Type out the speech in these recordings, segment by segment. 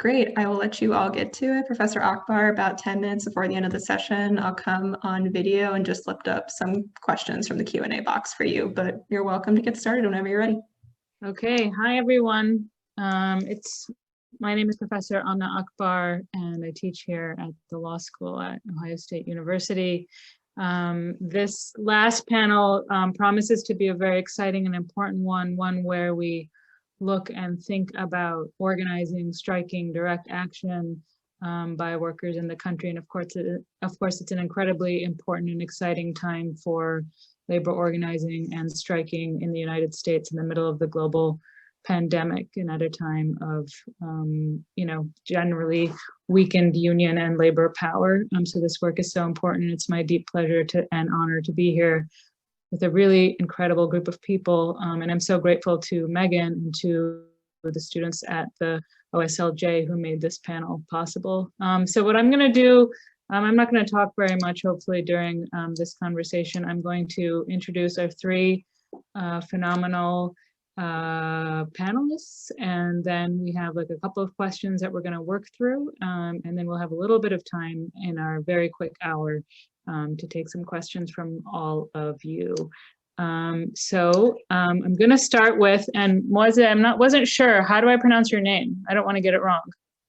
Great. I will let you all get to it. Professor Akbar, about 10 minutes before the end of the session, I'll come on video and just lift up some questions from the Q&A box for you, but you're welcome to get started whenever you're ready. Okay, hi everyone. My name is Professor Amna Akbar, and I teach here at the law school at Ohio State University. This last panel promises to be a very exciting and important one where we look and think about organizing, striking, direct action by workers in the country. And of course, it's an incredibly important and exciting time for labor organizing and striking in the United States in the middle of the global pandemic and at a time of, generally weakened union and labor power. So this work is so important. It's my deep pleasure and honor to be here with a really incredible group of people. And I'm so grateful to Megan and to the students at the OSLJ who made this panel possible. So what I'm gonna do, I'm not gonna talk very much, hopefully, during this conversation. I'm going to introduce our three phenomenal panelists, and then we have like a couple of questions that we're gonna work through, and then we'll have a little bit of time in our very quick hour to take some questions from all of you. I'm gonna start with, and Moise, wasn't sure, how do I pronounce your name? I don't wanna get it wrong.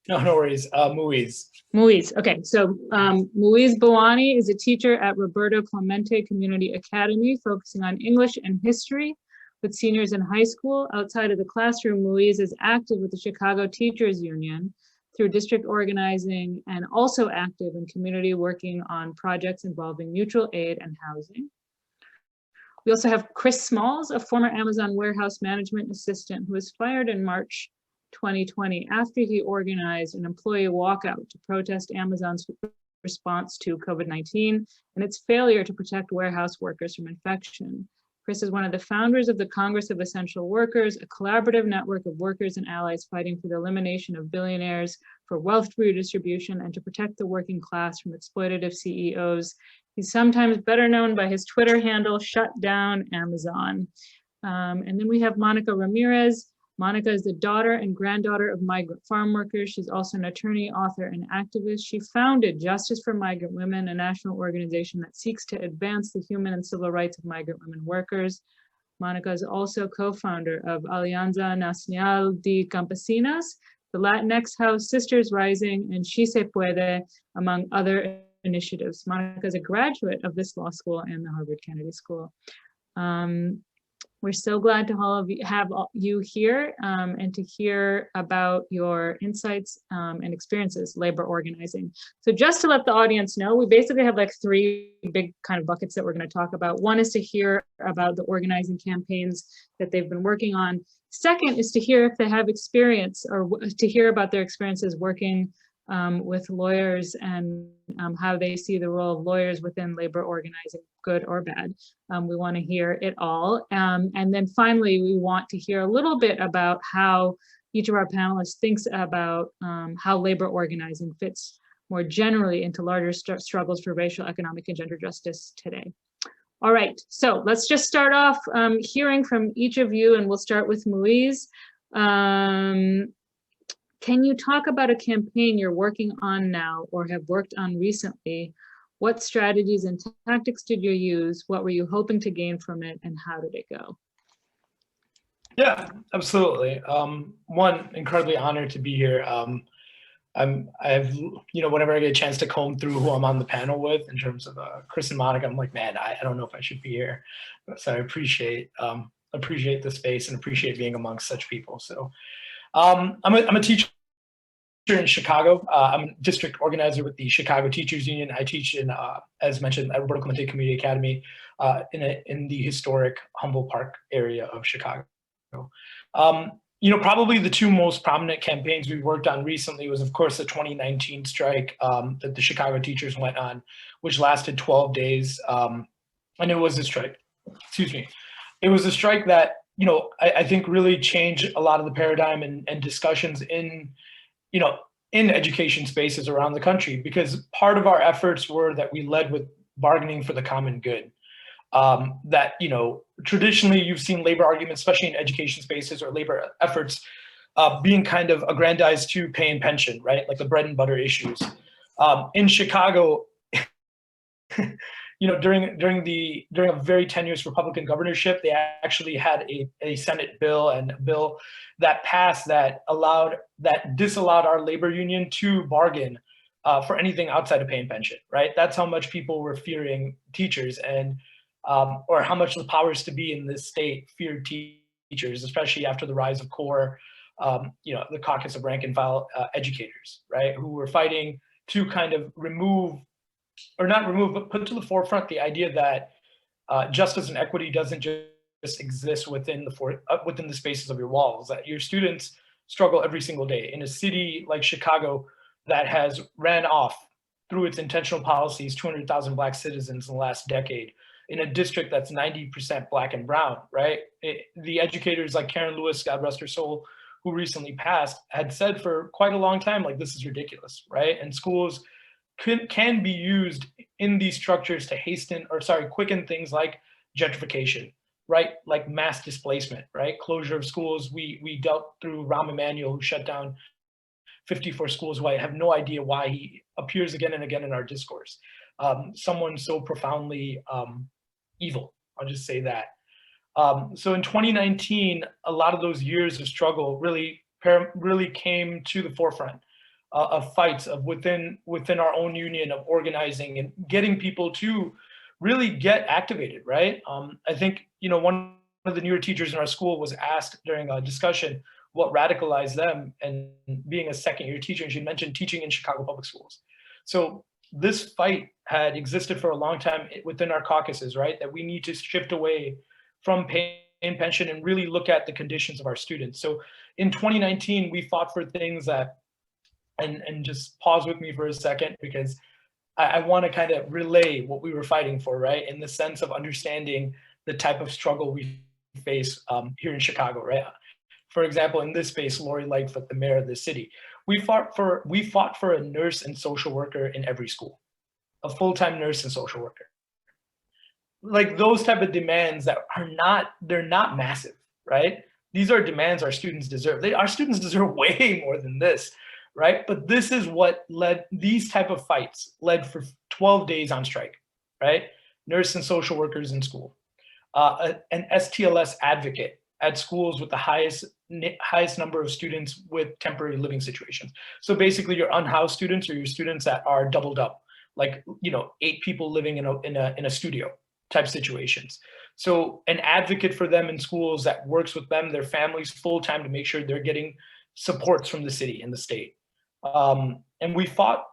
No worries, Mueze. Mueze, okay, so Mueze Bawany is a teacher at Roberto Clemente Community Academy, focusing on English and history with seniors in high school. Outside of the classroom, Mueze is active with the Chicago Teachers Union through district organizing, and also active in community working on projects involving mutual aid and housing. We also have Chris Smalls, a former Amazon warehouse management assistant who was fired in March 2020 after he organized an employee walkout to protest Amazon's response to COVID-19 and its failure to protect warehouse workers from infection. Chris is one of the founders of the Congress of Essential Workers, a collaborative network of workers and allies fighting for the elimination of billionaires, for wealth redistribution, and to protect the working class from exploitative CEOs. He's sometimes better known by his Twitter handle, Shut Down Amazon. And then we have Monica Ramirez. Monica is the daughter and granddaughter of migrant farm workers. She's also an attorney, author, and activist. She founded Justice for Migrant Women, a national organization that seeks to advance the human and civil rights of migrant women workers. Monica is also co-founder of Alianza Nacional de Campesinas, the Latinx House, Sisters Rising, and She Se Puede, among other initiatives. Monica is a graduate of this law school and the Harvard Kennedy School. We're so glad to have you here and to hear about your insights and experiences labor organizing. So just to let the audience know, we basically have like three big kind of buckets that we're going to talk about. One is to hear about the organizing campaigns that they've been working on. Second is to hear if they have experience, or to hear about their experiences working with lawyers and how they see the role of lawyers within labor organizing, good or bad. We want to hear it all. And then finally, we want to hear a little bit about how each of our panelists thinks about how labor organizing fits more generally into larger struggles for racial, economic, and gender justice today. All right, so let's just start off hearing from each of you, and we'll start with Mueze. Can you talk about a campaign you're working on now or have worked on recently? What strategies and tactics did you use? What were you hoping to gain from it, and how did it go? Yeah, absolutely. One, incredibly honored to be here. Whenever I get a chance to comb through who I'm on the panel with in terms of Chris and Monica, I'm like, man, I don't know if I should be here. So I appreciate the space and appreciate being amongst such people. So I'm a teacher in Chicago. I'm a district organizer with the Chicago Teachers Union. I teach in, as mentioned, at Roberto Clemente Community Academy in the historic Humboldt Park area of Chicago. Probably the two most prominent campaigns we worked on recently was, of course, the 2019 strike that the Chicago teachers went on, which lasted 12 days. And it was a strike, it was a strike that, I think really changed a lot of the paradigm and discussions in education spaces around the country, because part of our efforts were that we led with bargaining for the common good. Traditionally you've seen labor arguments, especially in education spaces or labor efforts, being kind of aggrandized to pay and pension, right? Like the bread and butter issues. In Chicago, during a very tenuous Republican governorship, they actually had a Senate bill and a bill that passed that disallowed our labor union to bargain for anything outside of pay and pension, right? That's how much people were fearing teachers, and or how much the powers to be in this state feared teachers, especially after the rise of CORE, the caucus of rank and file educators, right, who were fighting to kind of but put to the forefront the idea that justice and equity doesn't just exist within the spaces of your walls, that your students struggle every single day. In a city like Chicago that has ran off through its intentional policies 200,000 Black citizens in the last decade, in a district that's 90% Black and brown, right? The educators like Karen Lewis, God rest her soul, who recently passed, had said for quite a long time, like, this is ridiculous, right? And schools can be used in these structures to quicken things like gentrification, right? Like mass displacement, right? Closure of schools. We dealt through Rahm Emanuel, who shut down 54 schools, who I have no idea why he appears again and again in our discourse. Someone so profoundly evil, I'll just say that. So in 2019, a lot of those years of struggle really came to the forefront of fights of within our own union, of organizing and getting people to really get activated, right? I think, one of the newer teachers in our school was asked during a discussion what radicalized them, and being a second-year teacher, and she mentioned teaching in Chicago public schools. So this fight had existed for a long time within our caucuses, right? That we need to shift away from pay and pension and really look at the conditions of our students. So in 2019, we fought for things that, and just pause with me for a second, because I want to kind of relay what we were fighting for, right? In the sense of understanding the type of struggle we face here in Chicago, right? For example, in this space, Lori Lightfoot, the mayor of the city, we fought for a nurse and social worker in every school, a full-time nurse and social worker. Like those type of demands that they're not massive, right? These are demands our students deserve. Our students deserve way more than this, right? But this is what these type of fights led for 12 days on strike, right? Nurse and social workers in school, an STLS advocate at schools with the highest number of students with temporary living situations. So basically your unhoused students, or your students that are doubled up, like, 8 people living in a studio type situations. So an advocate for them in schools that works with them, their families full time, to make sure they're getting supports from the city and the state. And we fought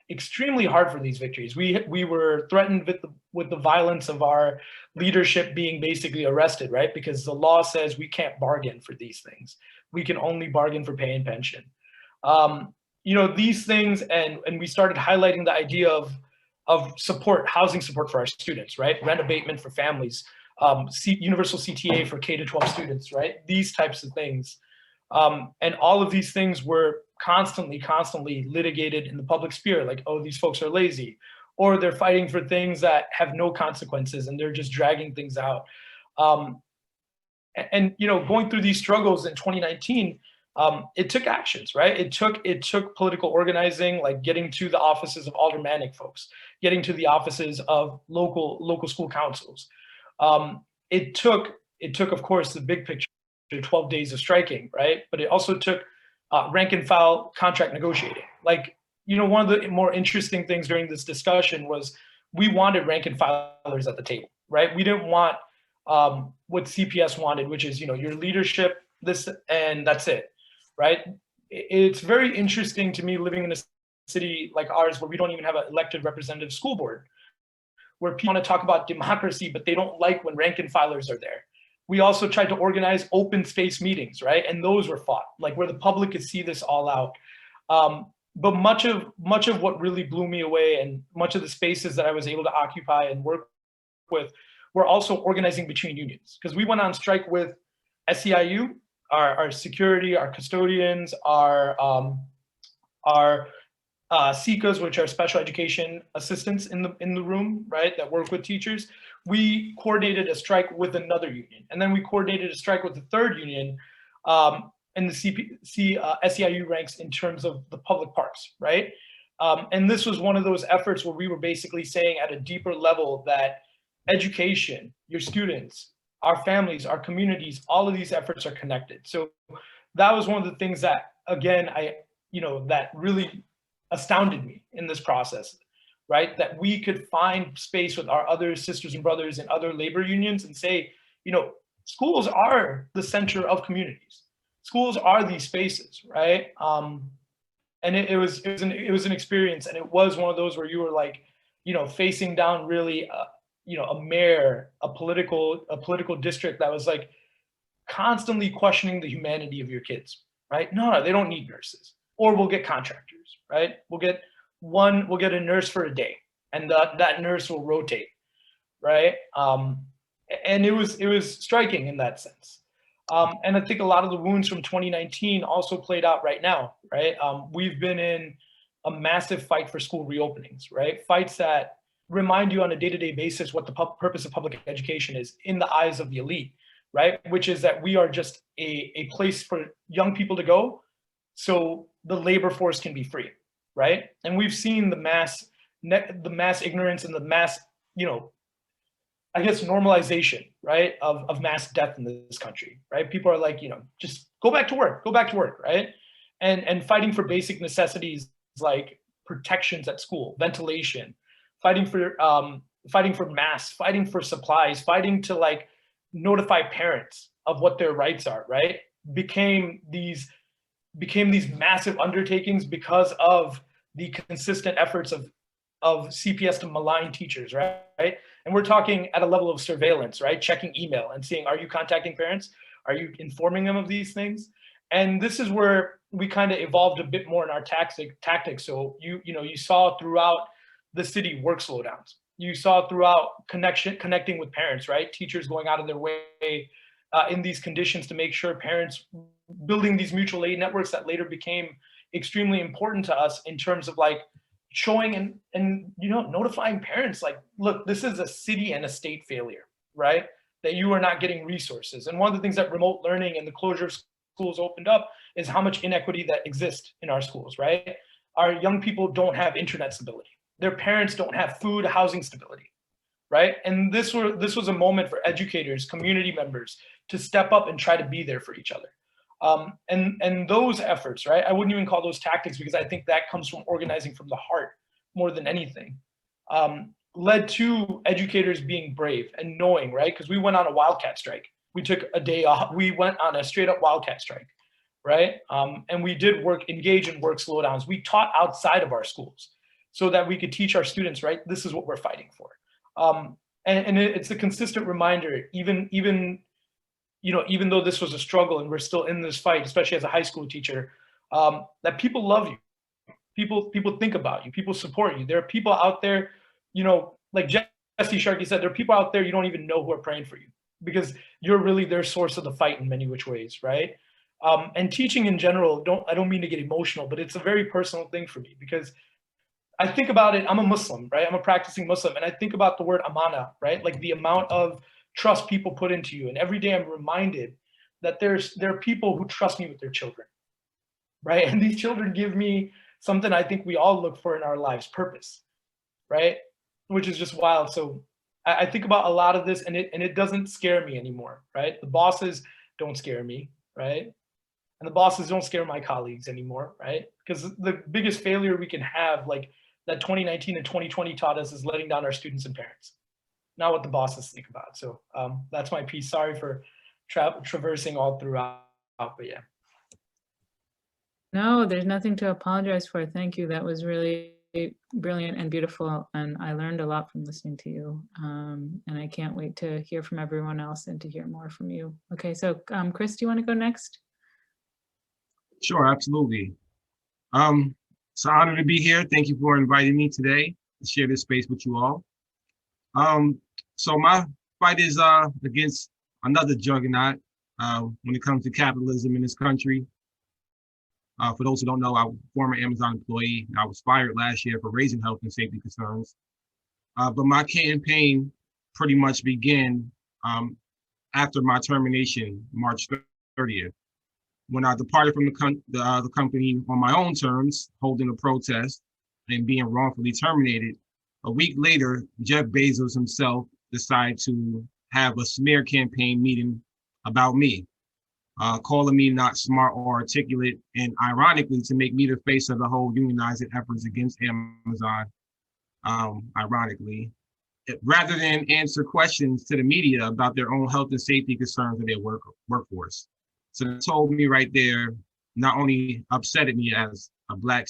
extremely hard for these victories. We were threatened with the violence of our leadership being basically arrested, right? Because the law says we can't bargain for these things. We can only bargain for pay and pension. These things, and we started highlighting the idea of support, housing support for our students, right? Rent abatement for families, universal CTA for K-12 students, right? These types of things. And all of these things were constantly litigated in the public sphere, like, oh, these folks are lazy, or they're fighting for things that have no consequences and they're just dragging things out. Going through these struggles in 2019, it took actions, right? It took political organizing, like getting to the offices of aldermanic folks, getting to the offices of local school councils. It took, of course, the big picture, 12 days of striking, right? But it also took rank and file contract negotiating. Like, one of the more interesting things during this discussion was we wanted rank and filers at the table, right? We didn't want what CPS wanted, which is, your leadership, this, and that's it, right? It's very interesting to me living in a city like ours where we don't even have an elected representative school board, where people want to talk about democracy, but they don't like when rank and filers are there. We also tried to organize open space meetings, right? And those were fought, like where the public could see this all out. But much of what really blew me away, and much of the spaces that I was able to occupy and work with, were also organizing between unions. Because we went on strike with SEIU, our security, our custodians, our SECAs, which are special education assistants in the room, right, that work with teachers. We coordinated a strike with another union, and then we coordinated a strike with the third union, in the SEIU ranks in terms of the public parks, right? And this was one of those efforts where we were basically saying at a deeper level that education, your students, our families, our communities, all of these efforts are connected. So that was one of the things that, again, that really astounded me in this process, right? That we could find space with our other sisters and brothers in other labor unions and say, schools are the center of communities. Schools are these spaces, right? And it was an experience, and it was one of those where you were like, facing down really, a mayor, a political district that was like constantly questioning the humanity of your kids, right? No, they don't need nurses, or we'll get contractors, right? We'll get a nurse for a day, and that nurse will rotate, right? And it was striking in that sense. And I think a lot of the wounds from 2019 also played out right now, right? We've been in a massive fight for school reopenings, right? Fights that remind you on a day-to-day basis what the purpose of public education is in the eyes of the elite, right? Which is that we are just a place for young people to go so the labor force can be free, right? And we've seen the mass ignorance and the mass, I guess, normalization, right, of mass death in this country, right? People are like, just go back to work, right? And fighting for basic necessities like protections at school, ventilation, fighting for masks, fighting for supplies, fighting to like notify parents of what their rights are, right? Became these massive undertakings because of the consistent efforts of CPS to malign teachers, right? And we're talking at a level of surveillance, right? Checking email and seeing, are you contacting parents? Are you informing them of these things? And this is where we kind of evolved a bit more in our tactics. So you saw throughout the city work slowdowns. You saw throughout connecting with parents, right? Teachers going out of their way in these conditions to make sure parents building these mutual aid networks that later became extremely important to us in terms of like showing and notifying parents like, look, this is a city and a state failure, right? That you are not getting resources. And one of the things that remote learning and the closure of schools opened up is how much inequity that exists in our schools, right? Our young people don't have internet stability. Their parents don't have food, housing stability, right? And this was a moment for educators, community members to step up and try to be there for each other. And those efforts, right? I wouldn't even call those tactics because I think that comes from organizing from the heart more than anything. Led to educators being brave and knowing, right? Because we went on a wildcat strike. We took a day off. We went on a straight up wildcat strike, right? And we did engage in work slowdowns. We taught outside of our schools so that we could teach our students, right? This is what we're fighting for. And it's a consistent reminder, even though this was a struggle and we're still in this fight, especially as a high school teacher, that people love you. People think about you. People support you. There are people out there, like Jesse Sharkey said, there are people out there you don't even know who are praying for you because you're really their source of the fight in many which ways, right? And teaching in general, I don't mean to get emotional, but it's a very personal thing for me because I think about it. I'm a Muslim, right? I'm a practicing Muslim, and I think about the word amana, right? Like the amount of trust people put into you. And every day I'm reminded that there are people who trust me with their children, right? And these children give me something I think we all look for in our lives, purpose, right? Which is just wild. So I think about a lot of this and it doesn't scare me anymore, right? The bosses don't scare me, right? And the bosses don't scare my colleagues anymore, right? Because the biggest failure we can have, like that 2019 and 2020 taught us, is letting down our students and parents. Not what the bosses think about. So that's my piece. Sorry for traversing all throughout, but yeah. No, there's nothing to apologize for. Thank you. That was really brilliant and beautiful. And I learned a lot from listening to you. And I can't wait to hear from everyone else and to hear more from you. Okay, so Chris, do you want to go next? Sure, absolutely. It's an honor to be here. Thank you for inviting me today to share this space with you all. So my fight is against another juggernaut when it comes to capitalism in this country. For those who don't know, I'm a former Amazon employee. I was fired last year for raising health and safety concerns. But my campaign pretty much began after my termination, March 30th. when I departed from the company on my own terms, holding a protest and being wrongfully terminated, a week later, Jeff Bezos himself decided to have a smear campaign meeting about me, calling me not smart or articulate, and ironically, to make me the face of the whole unionizing efforts against Amazon, ironically, rather than answer questions to the media about their own health and safety concerns of their workforce. So they told me right there, not only upset at me as a black,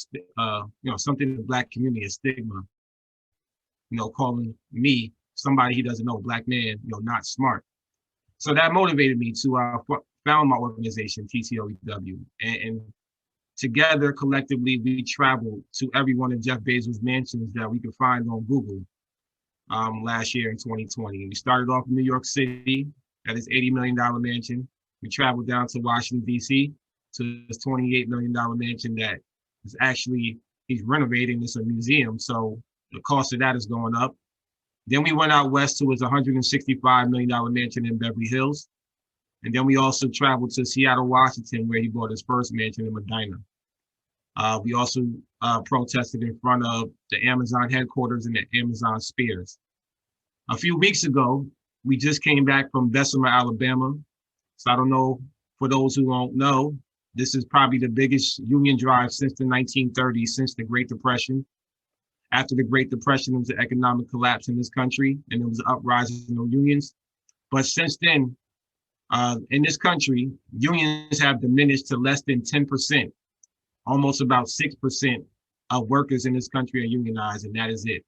something in the black community, a stigma, calling me, somebody he doesn't know, black man, not smart. So that motivated me to found my organization, TTOEW. And together, collectively, we traveled to every one of Jeff Bezos' mansions that we could find on Google last year in 2020. We started off in New York City at his $80 million mansion. We traveled down to Washington, D.C. to his $28 million mansion that is actually, he's renovating. It's a museum, so the cost of that is going up. Then we went out west to his $165 million mansion in Beverly Hills. And then we also traveled to Seattle, Washington, where he bought his first mansion in Medina. We also protested in front of the Amazon headquarters and the Amazon Spears. A few weeks ago, we just came back from Bessemer, Alabama. So I don't know, for those who don't know, this is probably the biggest union drive since the 1930s, since the Great Depression. After the Great Depression, there was an economic collapse in this country, and there was an uprising of unions. But since then, in this country, unions have diminished to less than 10%. Almost about 6% of workers in this country are unionized, and that is it.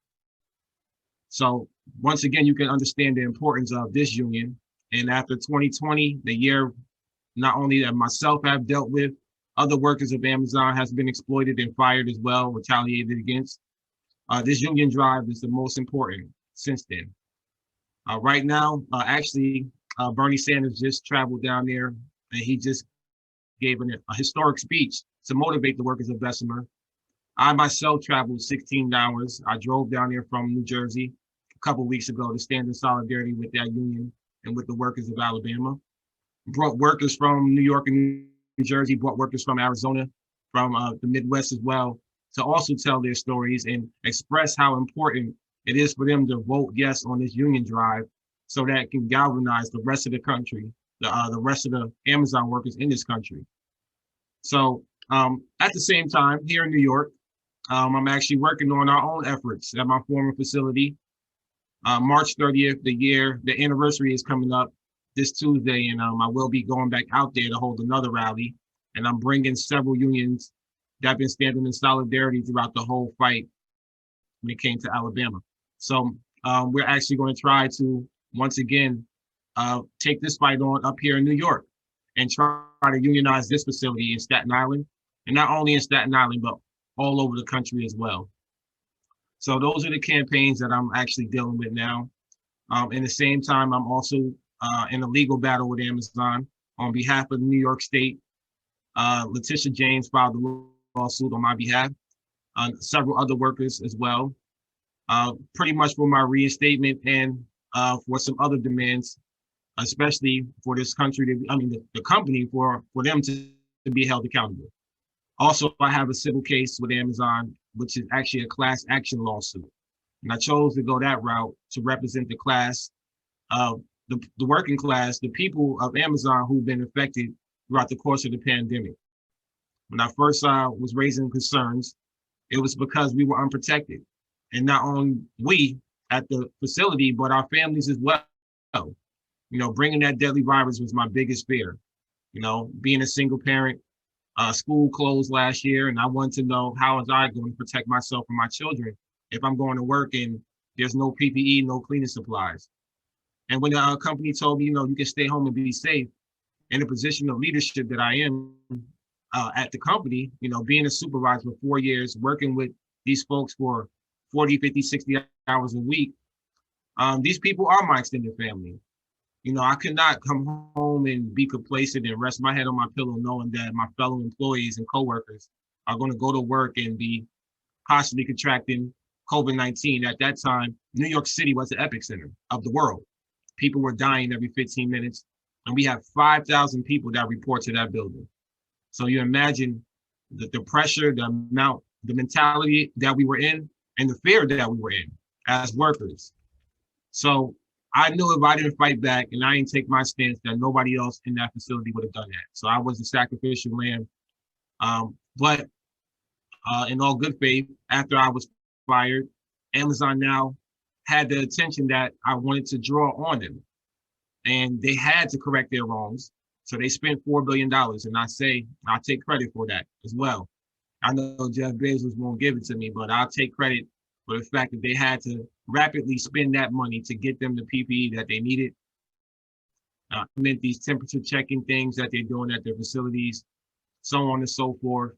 So once again, you can understand the importance of this union. And after 2020, the year not only that myself have dealt with, other workers of Amazon has been exploited and fired as well, retaliated against. This union drive is the most important since then. Right now, actually, Bernie Sanders just traveled down there, and he just gave a historic speech to motivate the workers of Bessemer. I myself traveled 16 hours. I drove down there from New Jersey a couple of weeks ago to stand in solidarity with that union and with the workers of Alabama. Brought workers from New York and New Jersey, brought workers from Arizona, from the Midwest as well, to also tell their stories and express how important it is for them to vote yes on this union drive so that it can galvanize the rest of the country, the rest of the Amazon workers in this country. So at the same time, here in New York, I'm actually working on our own efforts at my former facility. March 30th, the anniversary is coming up this Tuesday, and I will be going back out there to hold another rally. And I'm bringing several unions that have been standing in solidarity throughout the whole fight when it came to Alabama. So we're actually going to try to, once again, take this fight on up here in New York and try to unionize this facility in Staten Island, and not only in Staten Island, but all over the country as well. So those are the campaigns that I'm actually dealing with now. In the same time, I'm also in a legal battle with Amazon on behalf of New York State. Letitia James filed a lawsuit on my behalf, several other workers as well, pretty much for my reinstatement and for some other demands, especially for this country, the company, for them to be held accountable. Also, I have a civil case with Amazon, which is actually a class action lawsuit. And I chose to go that route to represent the class, the working class, the people of Amazon who've been affected throughout the course of the pandemic. When I first was raising concerns, it was because we were unprotected. And not only we at the facility, but our families as well. Bringing that deadly virus was my biggest fear. Being a single parent, school closed last year, and I wanted to know how is I going to protect myself and my children if I'm going to work and there's no PPE, no cleaning supplies. And when the company told me, you can stay home and be safe, in a position of leadership that I am at the company, being a supervisor for 4 years, working with these folks for 40, 50, 60 hours a week, these people are my extended family. I could not come home and be complacent and rest my head on my pillow knowing that my fellow employees and coworkers are going to go to work and be possibly contracting COVID-19. At that time, New York City was the epicenter of the world. People were dying every 15 minutes, and we have 5,000 people that report to that building. So you imagine the pressure, the amount, the mentality that we were in, and the fear that we were in as workers. So I knew if I didn't fight back and I didn't take my stance, that nobody else in that facility would have done that. So I was the sacrificial lamb. But in all good faith, after I was fired, Amazon now had the attention that I wanted to draw on them. And they had to correct their wrongs. So they spent $4 billion. And I'll take credit for that as well. I know Jeff Bezos won't give it to me, but I'll take credit for the fact that they had to rapidly spend that money to get them the PPE that they needed. Meant these temperature checking things that they're doing at their facilities, so on and so forth.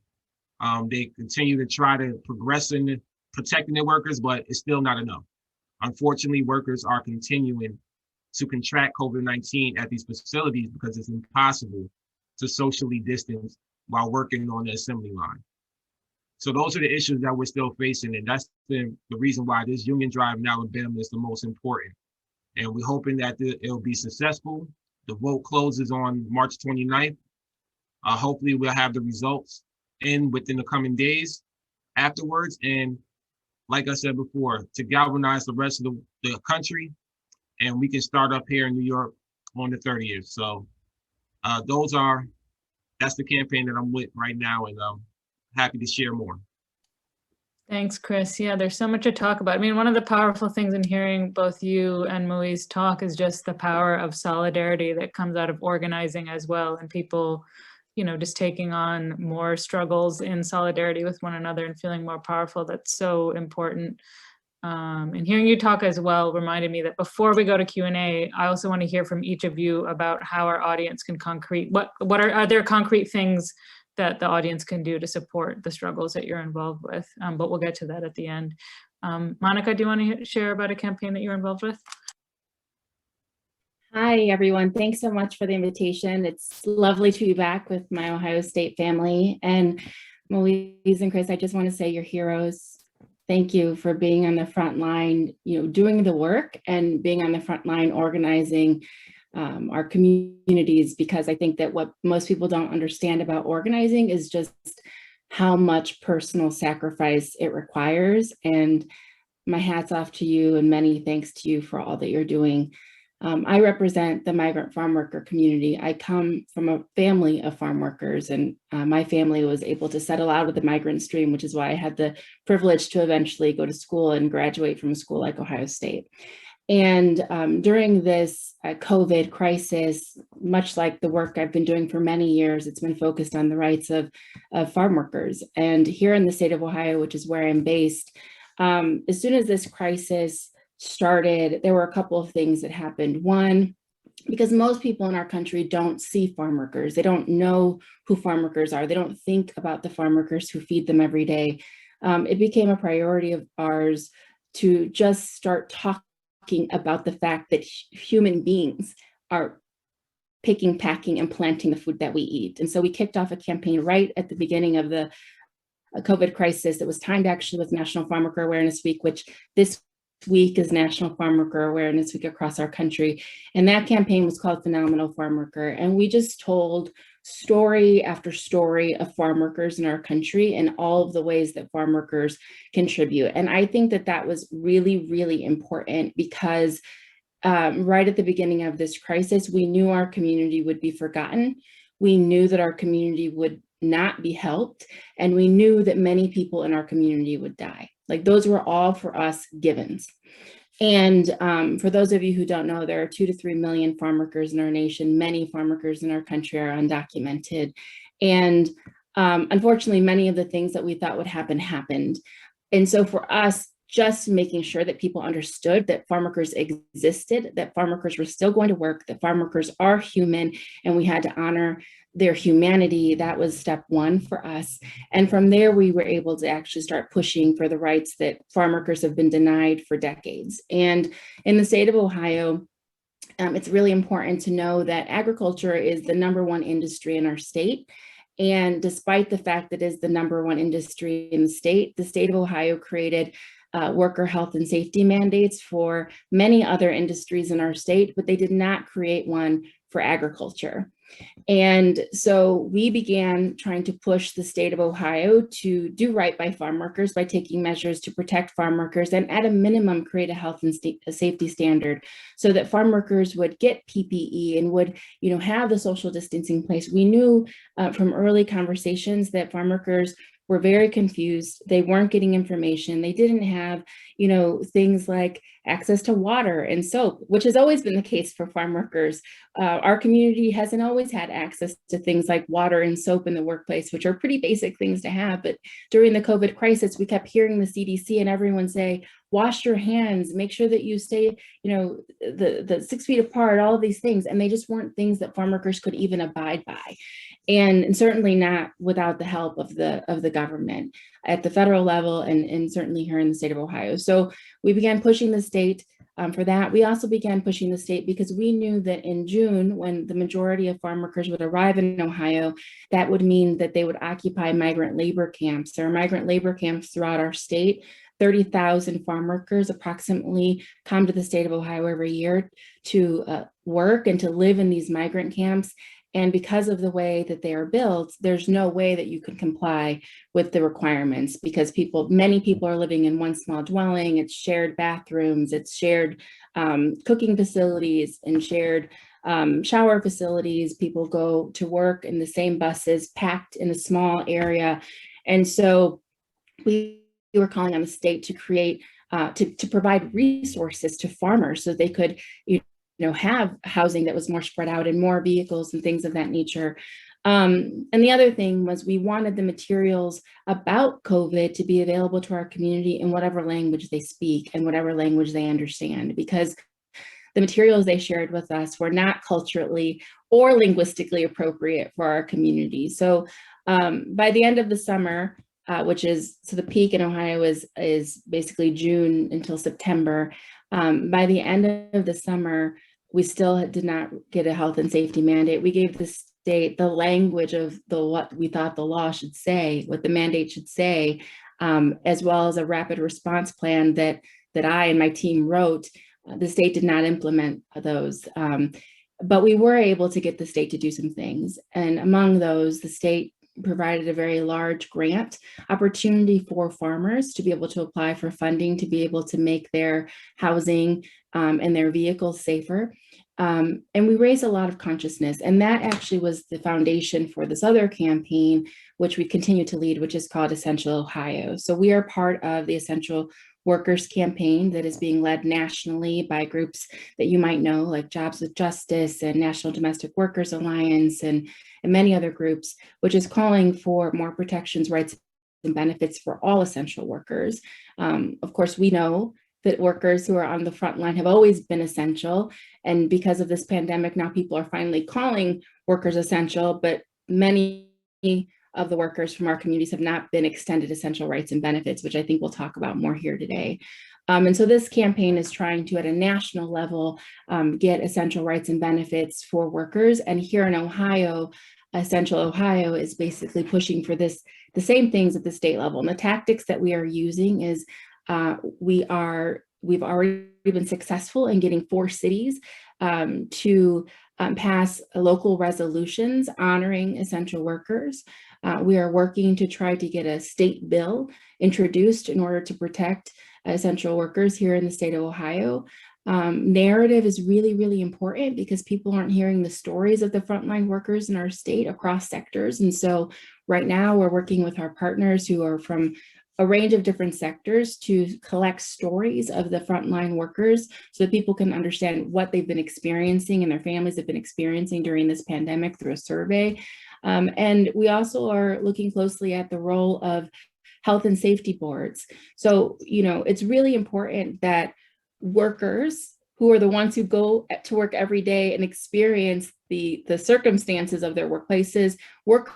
They continue to try to progress in protecting their workers, but it's still not enough. Unfortunately, workers are continuing to contract COVID-19 at these facilities because it's impossible to socially distance while working on the assembly line. So those are the issues that we're still facing, and that's the reason why this union drive in Alabama is the most important. And we're hoping that it'll be successful. The vote closes on March 29th. Hopefully we'll have the results within the coming days afterwards. And like I said before, to galvanize the rest of the country, and we can start up here in New York on the 30th. So that's the campaign that I'm with right now, and I'm happy to share more. Thanks, Chris. Yeah, there's so much to talk about. I mean, one of the powerful things in hearing both you and Mueze talk is just the power of solidarity that comes out of organizing as well, and people, just taking on more struggles in solidarity with one another and feeling more powerful. That's so important. And hearing you talk as well reminded me that before we go to Q&A, I also want to hear from each of you about how our audience can are there concrete things that the audience can do to support the struggles that you're involved with, but we'll get to that at the end. Monica, do you want to share about a campaign that you're involved with? Hi, everyone. Thanks so much for the invitation. It's lovely to be back with my Ohio State family. And Mueze and Chris, I just want to say you're heroes. Thank you for being on the front line, doing the work and being on the front line organizing our communities, because I think that what most people don't understand about organizing is just how much personal sacrifice it requires. And my hat's off to you and many thanks to you for all that you're doing. I represent the migrant farm worker community. I come from a family of farm workers, and my family was able to settle out of the migrant stream, which is why I had the privilege to eventually go to school and graduate from a school like Ohio State. And during this COVID crisis, much like the work I've been doing for many years, it's been focused on the rights of farm workers. And here in the state of Ohio, which is where I'm based, as soon as this crisis started, there were a couple of things that happened. One, because most people in our country don't see farm workers. They don't know who farm workers are. They don't think about the farm workers who feed them every day. It became a priority of ours to just start talking about the fact that human beings are picking, packing, and planting the food that we eat. And so we kicked off a campaign right at the beginning of the COVID crisis that was timed actually with National Farm Worker Awareness Week, which this week is National Farm Worker Awareness Week across our country. And that campaign was called Phenomenal Farm Worker. And we just told story after story of farm workers in our country and all of the ways that farm workers contribute. And I think that that was really, really important because right at the beginning of this crisis, we knew our community would be forgotten. We knew that our community would not be helped. And we knew that many people in our community would die. Like those were all for us givens. And for those of you who don't know, there are 2 to 3 million farm workers in our nation. Many farm workers in our country are undocumented. And unfortunately, many of the things that we thought would happen happened. And so for us, just making sure that people understood that farm workers existed, that farm workers were still going to work, that farm workers are human, and we had to honor their humanity. That was step one for us. And from there, we were able to actually start pushing for the rights that farm workers have been denied for decades. And in the state of Ohio, it's really important to know that agriculture is the #1 industry in our state. And despite the fact that it is the #1 industry in the state of Ohio created worker health and safety mandates for many other industries in our state, but they did not create one for agriculture. And so we began trying to push the state of Ohio to do right by farm workers by taking measures to protect farm workers and at a minimum create a health and safety standard so that farm workers would get PPE and would, have the social distancing in place. We knew from early conversations that farm workers were very confused. They weren't getting information. They didn't have, things like access to water and soap, which has always been the case for farm workers. Our community hasn't always had access to things like water and soap in the workplace, which are pretty basic things to have. But during the COVID crisis, we kept hearing the CDC and everyone say, wash your hands, make sure that you stay, the 6 feet apart, all of these things. And they just weren't things that farm workers could even abide by. And certainly not without the help of the government at the federal level and certainly here in the state of Ohio. So we began pushing the state for that. We also began pushing the state because we knew that in June, when the majority of farm workers would arrive in Ohio, that would mean that they would occupy migrant labor camps. There are migrant labor camps throughout our state. 30,000 farm workers approximately come to the state of Ohio every year to work and to live in these migrant camps. And because of the way that they are built, there's no way that you could comply with the requirements because many people are living in one small dwelling. It's shared bathrooms, it's shared cooking facilities and shared shower facilities. People go to work in the same buses packed in a small area. And so we were calling on the state to create, to provide resources to farmers so they could, have housing that was more spread out and more vehicles and things of that nature. And the other thing was we wanted the materials about COVID to be available to our community in whatever language they speak and whatever language they understand, because the materials they shared with us were not culturally or linguistically appropriate for our community. So by the end of the summer, so the peak in Ohio is basically June until September. By the end of the summer, we still did not get a health and safety mandate. We gave the state the language of what we thought the law should say, what the mandate should say, as well as a rapid response plan that I and my team wrote. The state did not implement those, but we were able to get the state to do some things. And among those, the state provided a very large grant opportunity for farmers to be able to apply for funding, to be able to make their housing and their vehicles safer. And we raised a lot of consciousness, and that actually was the foundation for this other campaign, which we continue to lead, which is called Essential Ohio. So we are part of the Essential Workers campaign that is being led nationally by groups that you might know, like Jobs with Justice and National Domestic Workers Alliance and many other groups, which is calling for more protections, rights, and benefits for all essential workers. Of course, we know that workers who are on the front line have always been essential. And because of this pandemic, now people are finally calling workers essential, but many of the workers from our communities have not been extended essential rights and benefits, which I think we'll talk about more here today. And so this campaign is trying to, at a national level, get essential rights and benefits for workers. And here in Ohio, Essential Ohio is basically pushing for the same things at the state level. And the tactics that we are using is we've already been successful in getting 4 cities to pass local resolutions honoring essential workers. We are working to try to get a state bill introduced in order to protect essential workers here in the state of Ohio. Narrative is really, really important because people aren't hearing the stories of the frontline workers in our state across sectors. And so right now we're working with our partners who are from a range of different sectors to collect stories of the frontline workers so that people can understand what they've been experiencing and their families have been experiencing during this pandemic through a survey. And we also are looking closely at the role of health and safety boards. So, it's really important that workers who are the ones who go to work every day and experience the circumstances of their workplaces, workers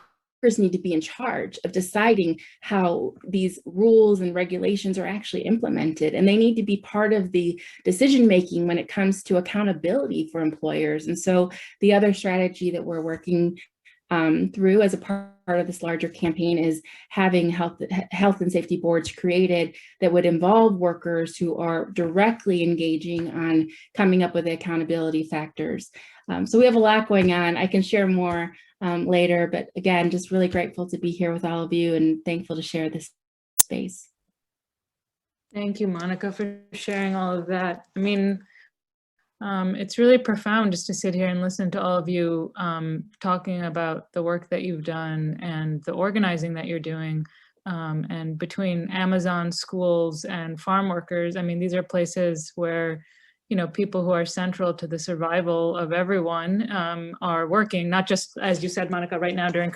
need to be in charge of deciding how these rules and regulations are actually implemented. And they need to be part of the decision-making when it comes to accountability for employers. And so the other strategy that we're working through as a part of this larger campaign is having health and safety boards created that would involve workers who are directly engaging on coming up with the accountability factors. So we have a lot going on. I can share more later, but again, just really grateful to be here with all of you and thankful to share this space. Thank you, Monica, for sharing all of that. I mean, it's really profound just to sit here and listen to all of you talking about the work that you've done and the organizing that you're doing. And between Amazon schools and farm workers, I mean, these are places where, you know, people who are central to the survival of everyone are working, not just, as you said, Monica, right now during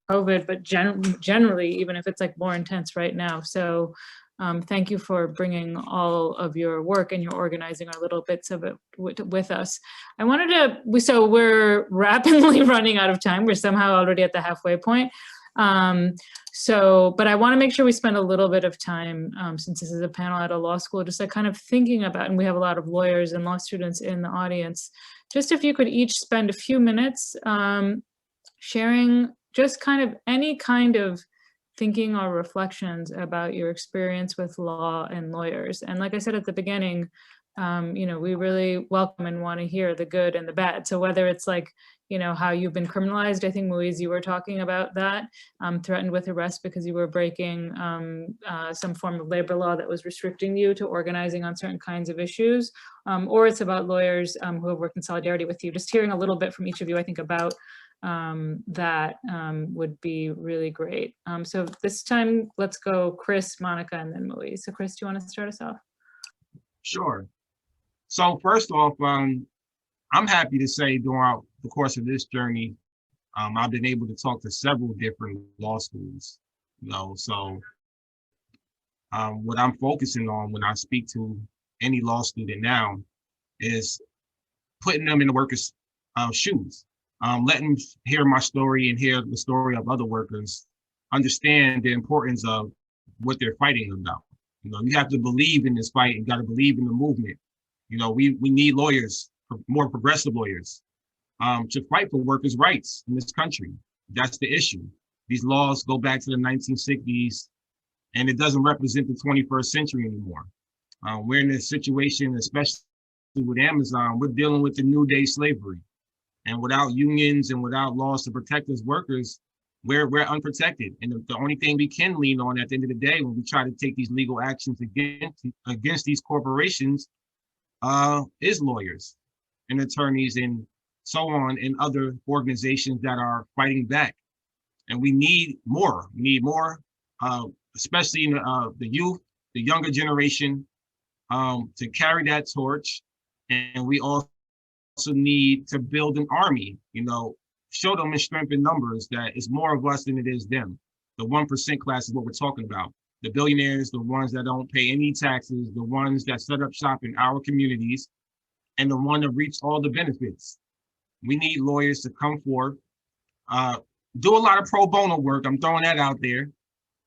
COVID, but generally, even if it's like more intense right now. So thank you for bringing all of your work and your organizing our little bits of it with us. I wanted to, so we're rapidly running out of time. We're somehow already at the halfway point. But I want to make sure we spend a little bit of time, since this is a panel at a law school, just like kind of thinking about, and we have a lot of lawyers and law students in the audience, just if you could each spend a few minutes sharing just kind of any kind of thinking or reflections about your experience with law and lawyers. And like I said at the beginning, you know, we really welcome and want to hear the good and the bad. So whether it's like, you know, how you've been criminalized, I think Mueze, you were talking about that, threatened with arrest because you were breaking some form of labor law that was restricting you to organizing on certain kinds of issues, or it's about lawyers who have worked in solidarity with you. Just hearing a little bit from each of you, I think, about that would be really great. So this time, let's go Chris, Monica, and then Mueze. So Chris, do you want to start us off? Sure. So first off, I'm happy to say throughout the course of this journey, I've been able to talk to several different law schools, you know, so what I'm focusing on when I speak to any law student now is putting them in the workers' shoes. Letting them hear my story and hear the story of other workers, understand the importance of what they're fighting about. You know, you have to believe in this fight. You got to believe in the movement. You know, we need lawyers, more progressive lawyers, to fight for workers' rights in this country. That's the issue. These laws go back to the 1960s, and it doesn't represent the 21st century anymore. We're in a situation, especially with Amazon, we're dealing with the new day slavery. And without unions and without laws to protect us workers, we're unprotected. And the only thing we can lean on at the end of the day when we try to take these legal actions against these corporations is lawyers and attorneys and so on and other organizations that are fighting back. And we need more. We need more, especially in the youth, the younger generation, to carry that torch. And we also need to build an army, you know, show them in strength in numbers that it's more of us than it is them. The 1% class is what we're talking about. The billionaires, the ones that don't pay any taxes, the ones that set up shop in our communities, and the one that reach all the benefits. We need lawyers to come forth, do a lot of pro bono work. I'm throwing that out there.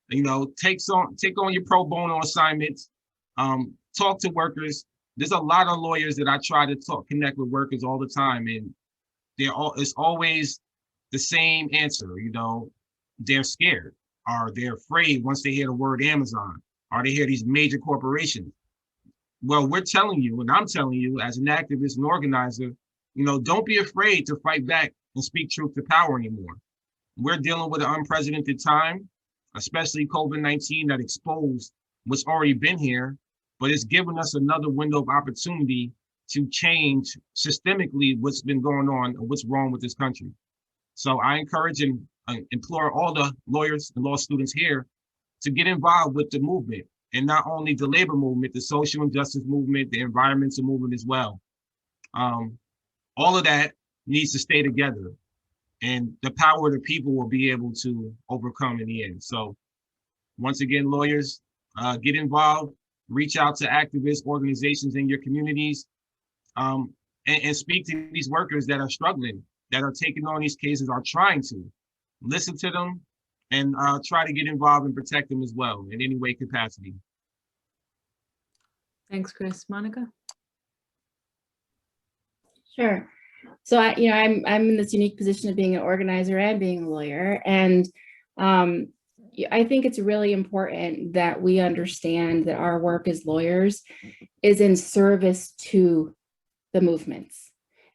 You know, take on your pro bono assignments, talk to workers. There's a lot of lawyers that I try to connect with workers all the time, and it's always the same answer. You know, they're scared, or they're afraid once they hear the word Amazon, or they hear these major corporations. Well, we're telling you, and I'm telling you as an activist and organizer, you know, don't be afraid to fight back and speak truth to power anymore. We're dealing with an unprecedented time, especially COVID-19 that exposed what's already been here, but it's given us another window of opportunity to change systemically what's been going on and what's wrong with this country. So I encourage and implore all the lawyers and law students here to get involved with the movement, and not only the labor movement, the social injustice movement, the environmental movement as well. All of that needs to stay together, and the power of the people will be able to overcome in the end. So once again, lawyers, get involved, reach out to activist organizations in your communities, and speak to these workers that are struggling, that are taking on these cases, are trying to listen to them and try to get involved and protect them as well in any way capacity. Thanks, Chris. Monica? Sure. So I'm in this unique position of being an organizer and being a lawyer. And I think it's really important that we understand that our work as lawyers is in service to the movements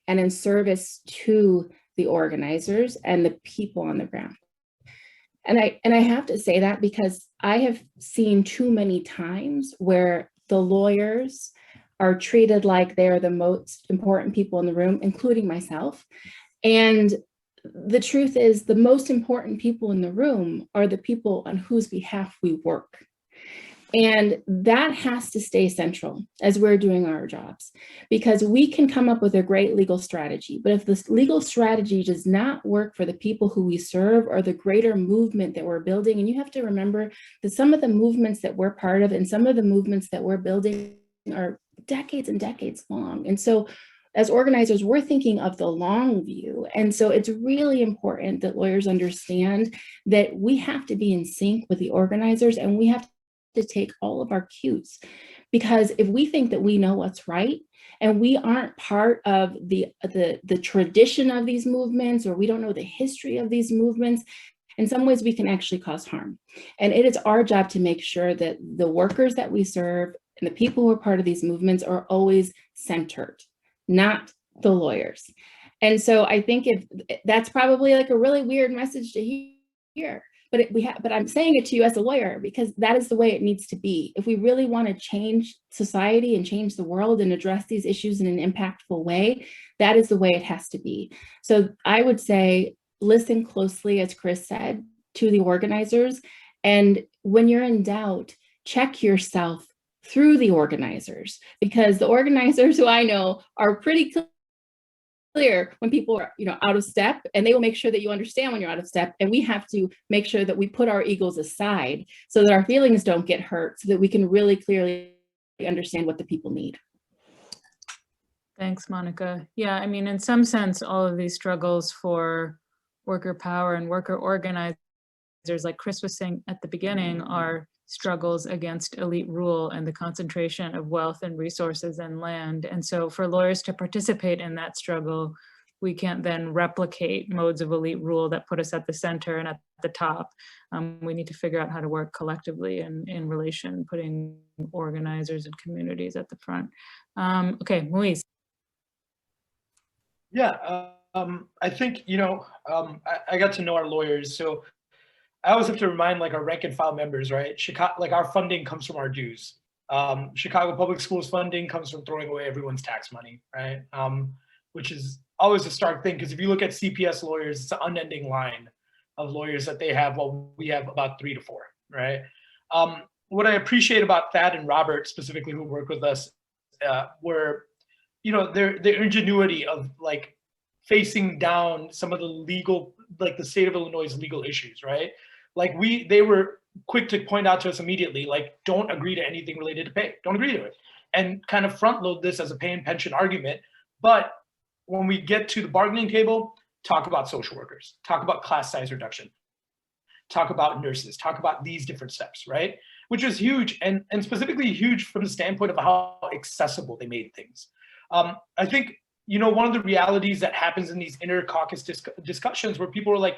and in service to the organizers and the people on the ground. And I have to say that because I have seen too many times where the lawyers are treated like they're the most important people in the room, including myself. And the truth is, the most important people in the room are the people on whose behalf we work. And that has to stay central as we're doing our jobs, because we can come up with a great legal strategy, but if this legal strategy does not work for the people who we serve or the greater movement that we're building, and you have to remember that some of the movements that we're part of and some of the movements that we're building are decades and decades long. And so as organizers, we're thinking of the long view. And so it's really important that lawyers understand that we have to be in sync with the organizers, and we have to take all of our cues, because if we think that we know what's right and we aren't part of the tradition of these movements, or we don't know the history of these movements, in some ways we can actually cause harm. And it is our job to make sure that the workers that we serve and the people who are part of these movements are always centered, not the lawyers. And so I think if that's probably like a really weird message to hear, but I'm saying it to you as a lawyer because that is the way it needs to be. If we really want to change society and change the world and address these issues in an impactful way, that is the way it has to be. So I would say, listen closely, as Chris said, to the organizers. And when you're in doubt, check yourself through the organizers, because the organizers who I know are pretty clear when people are out of step, and they will make sure that you understand when you're out of step. And we have to make sure that we put our egos aside so that our feelings don't get hurt, so that we can really clearly understand what the people need. Thanks, Monica. Yeah, I mean, in some sense, all of these struggles for worker power and worker organizers, like Chris was saying at the beginning, are struggles against elite rule and the concentration of wealth and resources and land. And so for lawyers to participate in that struggle, we can't then replicate modes of elite rule that put us at the center and at the top. We need to figure out how to work collectively in relation, putting organizers and communities at the front. Okay, Moise. Yeah, I think, I got to know our lawyers. So I always have to remind our rank and file members, right? Chicago, our funding comes from our dues. Chicago Public Schools funding comes from throwing away everyone's tax money, right? Which is always a stark thing, because if you look at CPS lawyers, it's an unending line of lawyers that they have. Well, we have about 3 to 4, right? What I appreciate about Thad and Robert specifically, who work with us, were, their ingenuity of facing down some of the legal, the state of Illinois' legal issues, right? They were quick to point out to us immediately, don't agree to anything related to pay, don't agree to it, and kind of front load this as a pay and pension argument. But when we get to the bargaining table, talk about social workers, talk about class size reduction, talk about nurses, talk about these different steps, right? Which was huge, and specifically huge from the standpoint of how accessible they made things. I think, one of the realities that happens in these inner caucus discussions where people are like,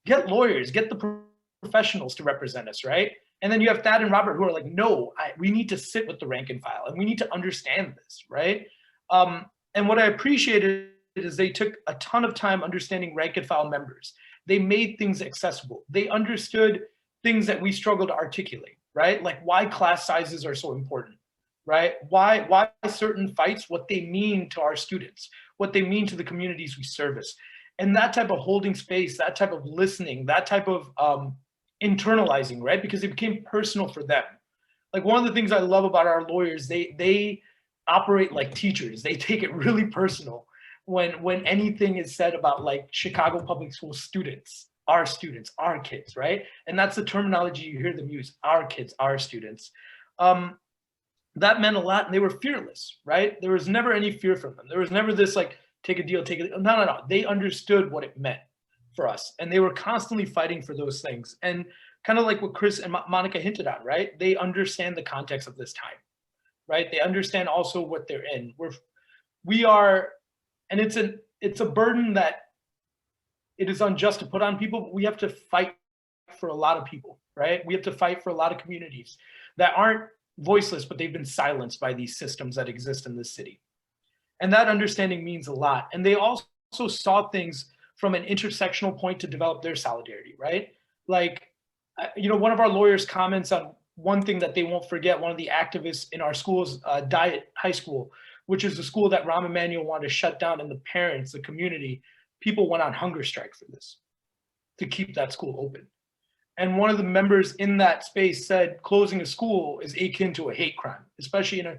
get lawyers, get the professionals to represent us, right? And then you have Thad and Robert who are like, no, we need to sit with the rank and file, and we need to understand this, right? And what I appreciated is they took a ton of time understanding rank and file members. They made things accessible. They understood things that we struggle to articulate, right? Like why class sizes are so important, right? Why certain fights, what they mean to our students, what they mean to the communities we service. And that type of holding space, that type of listening, that type of internalizing, right? Because it became personal for them. One of the things I love about our lawyers, they operate like teachers. They take it really personal when anything is said about Chicago Public School students, our kids, right? And that's the terminology you hear them use, our kids, our students. That meant a lot, and they were fearless, right? There was never any fear from them. There was never this take a deal, take it. No. They understood what it meant for us, and they were constantly fighting for those things. And kind of like what Chris and Monica hinted at, right? They understand the context of this time, right? They understand also what they're in. We are, and it's it's a burden that it is unjust to put on people, but we have to fight for a lot of people, right? We have to fight for a lot of communities that aren't voiceless, but they've been silenced by these systems that exist in this city. And that understanding means a lot. And they also saw things from an intersectional point to develop their solidarity, right? Like, you know, one of our lawyers comments on one thing that they won't forget, one of the activists in our school's Diet High School, which is the school that Rahm Emanuel wanted to shut down, and the parents, the community, people went on hunger strike for this, to keep that school open. And one of the members in that space said closing a school is akin to a hate crime, especially in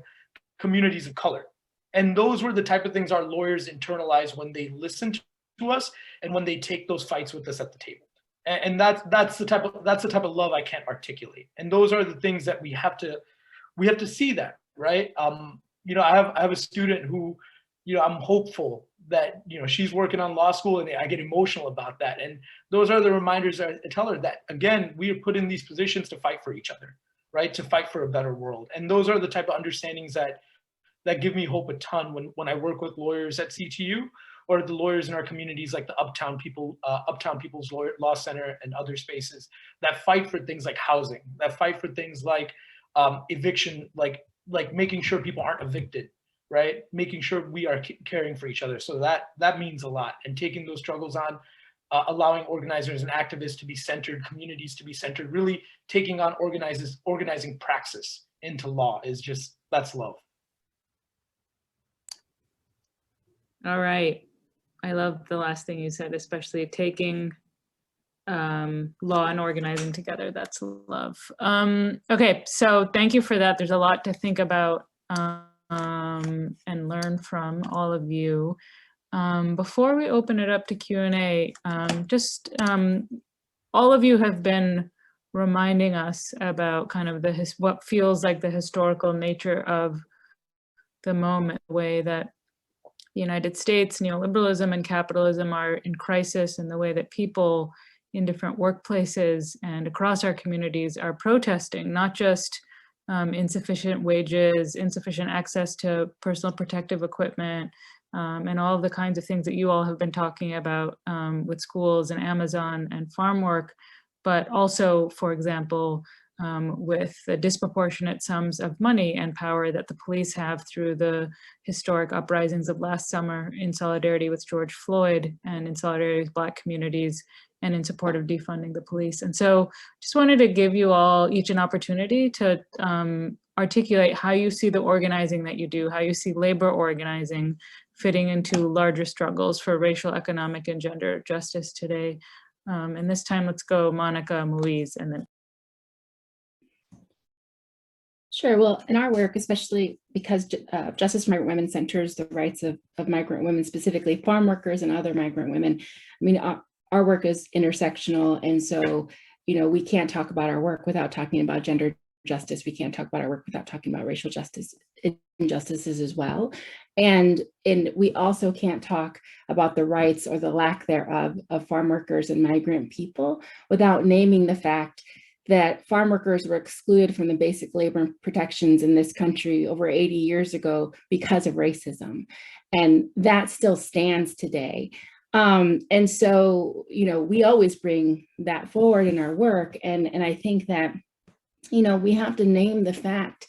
communities of color. And those were the type of things our lawyers internalize when they listen to us and when they take those fights with us at the table. And that's the type of love I can't articulate. And those are the things that we have to see that, right? You know, I have a student who, you know, I'm hopeful that, you know, she's working on law school, and I get emotional about that. And those are the reminders that I tell her that, again, we are put in these positions to fight for each other, right? To fight for a better world. And those are the type of understandings that give me hope a ton when I work with lawyers at CTU, or the lawyers in our communities like the Uptown People's Law Center and other spaces that fight for things like housing, that fight for things like eviction, like making sure people aren't evicted, right? Making sure we are caring for each other. So that means a lot. And taking those struggles on, allowing organizers and activists to be centered, communities to be centered, really taking on organizing praxis into law is just, that's love. All right. I love the last thing you said, especially taking law and organizing together. That's love. Okay, so thank you for that. There's a lot to think about and learn from all of you. Before we open it up to Q&A, all of you have been reminding us about kind of what feels like the historical nature of the moment, the way that the United States, neoliberalism and capitalism are in crisis, and the way that people in different workplaces and across our communities are protesting, not just insufficient wages, insufficient access to personal protective equipment, and all of the kinds of things that you all have been talking about with schools and Amazon and farm work, but also, for example, with the disproportionate sums of money and power that the police have through the historic uprisings of last summer in solidarity with George Floyd and in solidarity with Black communities and in support of defunding the police. And so just wanted to give you all each an opportunity to articulate how you see the organizing that you do, how you see labor organizing fitting into larger struggles for racial, economic, and gender justice today. And this time, let's go Monica, Mueze, and then. Sure. Well, in our work, especially because Justice for Migrant Women centers the rights of migrant women, specifically farm workers and other migrant women. I mean, our work is intersectional. And so, we can't talk about our work without talking about gender justice. We can't talk about our work without talking about racial justice, injustices as well. And we also can't talk about the rights or the lack thereof of farm workers and migrant people without naming the fact that farm workers were excluded from the basic labor protections in this country over 80 years ago because of racism. And that still stands today. And so, we always bring that forward in our work. And I think that, we have to name the fact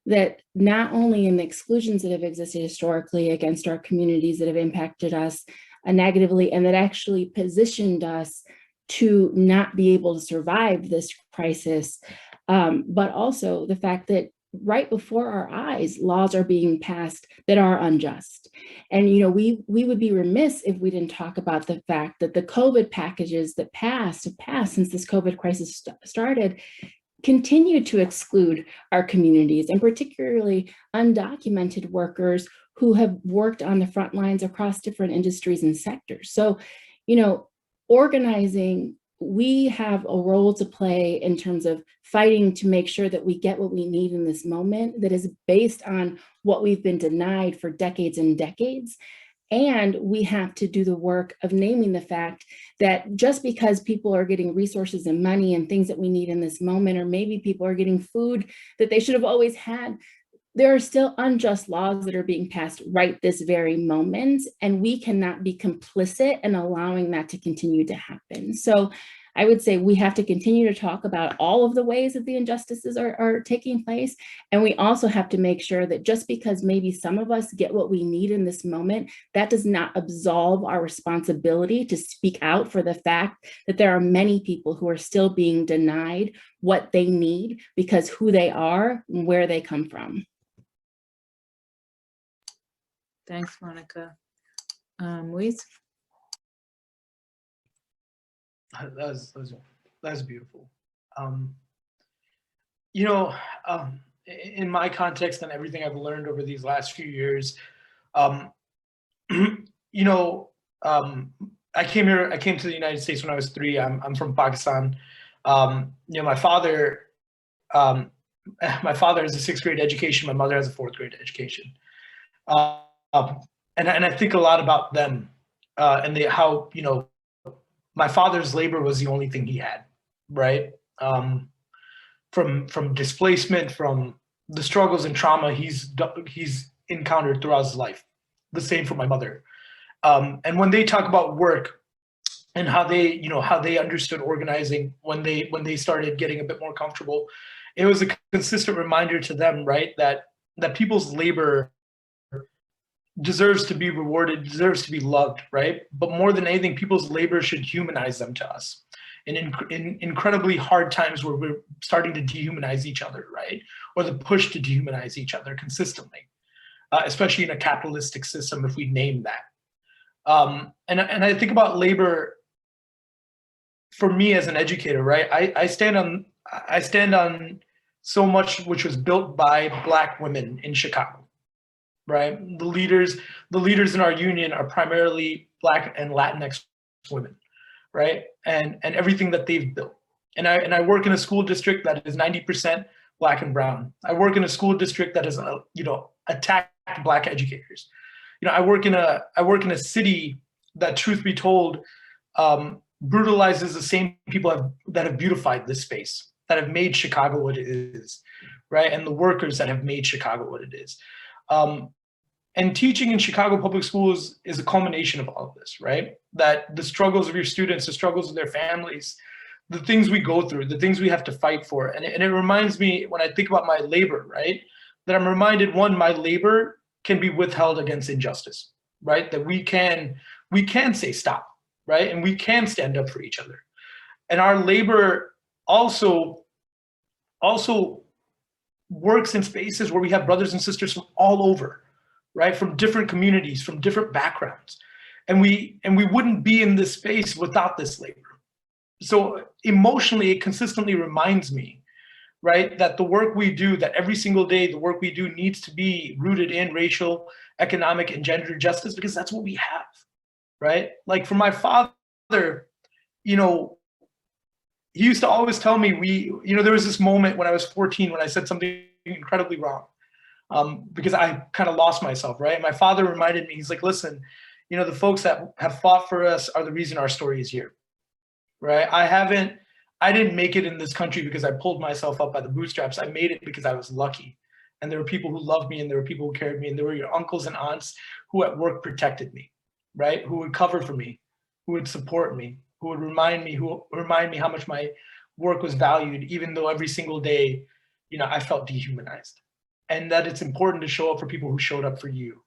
that not only in the exclusions that have existed historically against our communities that have impacted us negatively, and that actually positioned us to not be able to survive this crisis, but also the fact that right before our eyes, laws are being passed that are unjust. And, we would be remiss if we didn't talk about the fact that the COVID packages that have passed since this COVID crisis started, continue to exclude our communities, and particularly undocumented workers who have worked on the front lines across different industries and sectors. So, organizing, we have a role to play in terms of fighting to make sure that we get what we need in this moment that is based on what we've been denied for decades and decades. And we have to do the work of naming the fact that just because people are getting resources and money and things that we need in this moment, or maybe people are getting food that they should have always had there are still unjust laws that are being passed right this very moment, and we cannot be complicit in allowing that to continue to happen. So I would say we have to continue to talk about all of the ways that the injustices are taking place. And we also have to make sure that just because maybe some of us get what we need in this moment, that does not absolve our responsibility to speak out for the fact that there are many people who are still being denied what they need because who they are and where they come from. Thanks, Monica. Mueze? That's beautiful. You know, in my context and everything I've learned over these last few years, you know, I came to the United States when I was 3. I'm from Pakistan. You know, my father has a 6th grade education. My mother has a 4th grade education. And I think a lot about them and how, you know, my father's labor was the only thing he had, right? From displacement, from the struggles and trauma he's encountered throughout his life. The same for my mother. And when they talk about work and how they, you know, how they understood organizing when they started getting a bit more comfortable, it was a consistent reminder to them, right, that people's labor deserves to be rewarded, deserves to be loved, right? But more than anything, people's labor should humanize them to us. And in incredibly hard times where we're starting to dehumanize each other, right? Or the push to dehumanize each other consistently, especially in a capitalistic system, if we name that. And I think about labor for me as an educator, right? I stand on so much which was built by Black women in Chicago. Right, the leaders in our union are primarily Black and Latinx women, right, and everything that they've built. And I work in a school district that is 90% Black and brown. I work in a school district that has you know, attacked Black educators. You know, I work in a city that, truth be told, brutalizes the same people that have beautified this space, that have made Chicago what it is, right, and the workers that have made Chicago what it is. And teaching in Chicago public schools is a culmination of all of this, right? That the struggles of your students, the struggles of their families, the things we go through, the things we have to fight for. And it reminds me, when I think about my labor, right, that I'm reminded, one, my labor can be withheld against injustice, right? That we can say stop, right? And we can stand up for each other. And our labor also works in spaces where we have brothers and sisters from all over, right? From different communities, from different backgrounds. And we wouldn't be in this space without this labor. So emotionally, it consistently reminds me, right, that the work we do, that every single day, the work we do needs to be rooted in racial, economic, and gender justice, because that's what we have, right? Like for my father, you know, he used to always tell me, you know, there was this moment when I was 14 when I said something incredibly wrong. Because I kind of lost myself, right? My father reminded me, he's like, listen, you know, the folks that have fought for us are the reason our story is here, right? I didn't make it in this country because I pulled myself up by the bootstraps. I made it because I was lucky. And there were people who loved me, and there were people who carried me, and there were your uncles and aunts who at work protected me, right? Who would cover for me, who would support me, who would remind me how much my work was valued, even though every single day, you know, I felt dehumanized. And that it's important to show up for people who showed up for you.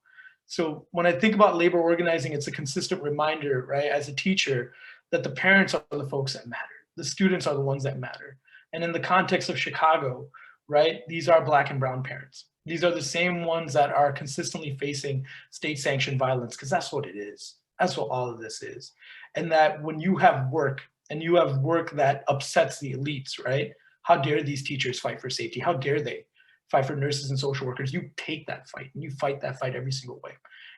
So when I think about labor organizing, it's a consistent reminder, right, as a teacher, that the parents are the folks that matter. The students are the ones that matter. And in the context of Chicago, right, these are Black and brown parents. These are the same ones that are consistently facing state-sanctioned violence, because that's what it is. That's what all of this is. And that when you have work, and you have work that upsets the elites, right, how dare these teachers fight for safety? How dare they fight for nurses and social workers? You take that fight, and you fight that fight every single way.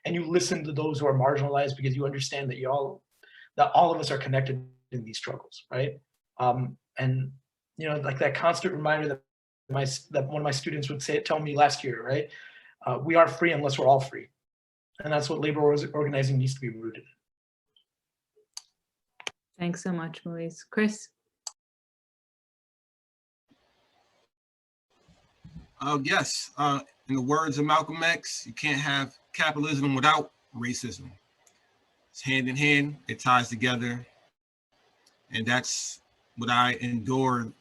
And you listen to those who are marginalized, because you understand that all of us are connected in these struggles, right? And you know, like that constant reminder that one of my students would tell me last year, right? We are free unless we're all free. And that's what labor organizing needs to be rooted in. Thanks so much, Moritz. Chris? Yes, in the words of Malcolm X, you can't have capitalism without racism. It's hand in hand, it ties together. And that's what I endured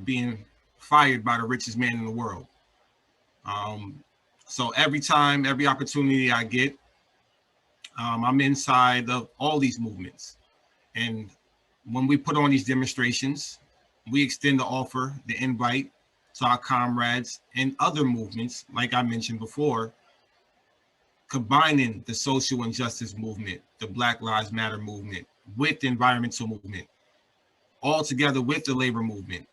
being fired by the richest man in the world. So every time, every opportunity I get, I'm inside of all these movements. And when we put on these demonstrations, we extend the offer, the invite to our comrades and other movements, like I mentioned before, combining the social injustice movement, the Black Lives Matter movement, with the environmental movement, all together with the labor movement,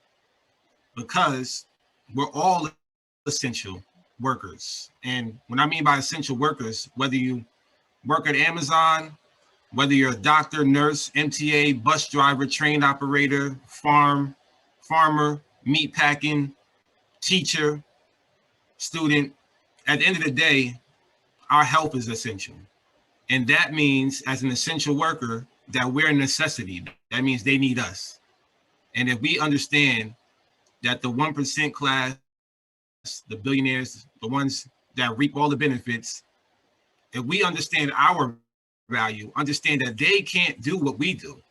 because we're all essential workers. And when I mean by essential workers, whether you work at Amazon, whether you're a doctor, nurse, MTA, bus driver, train operator, farmer, meat packing, teacher, student, at the end of the day, our health is essential. And that means as an essential worker that we're a necessity. That means they need us. And if we understand that the 1% class, the billionaires, the ones that reap all the benefits, if we understand our value, understand that they can't do what we do.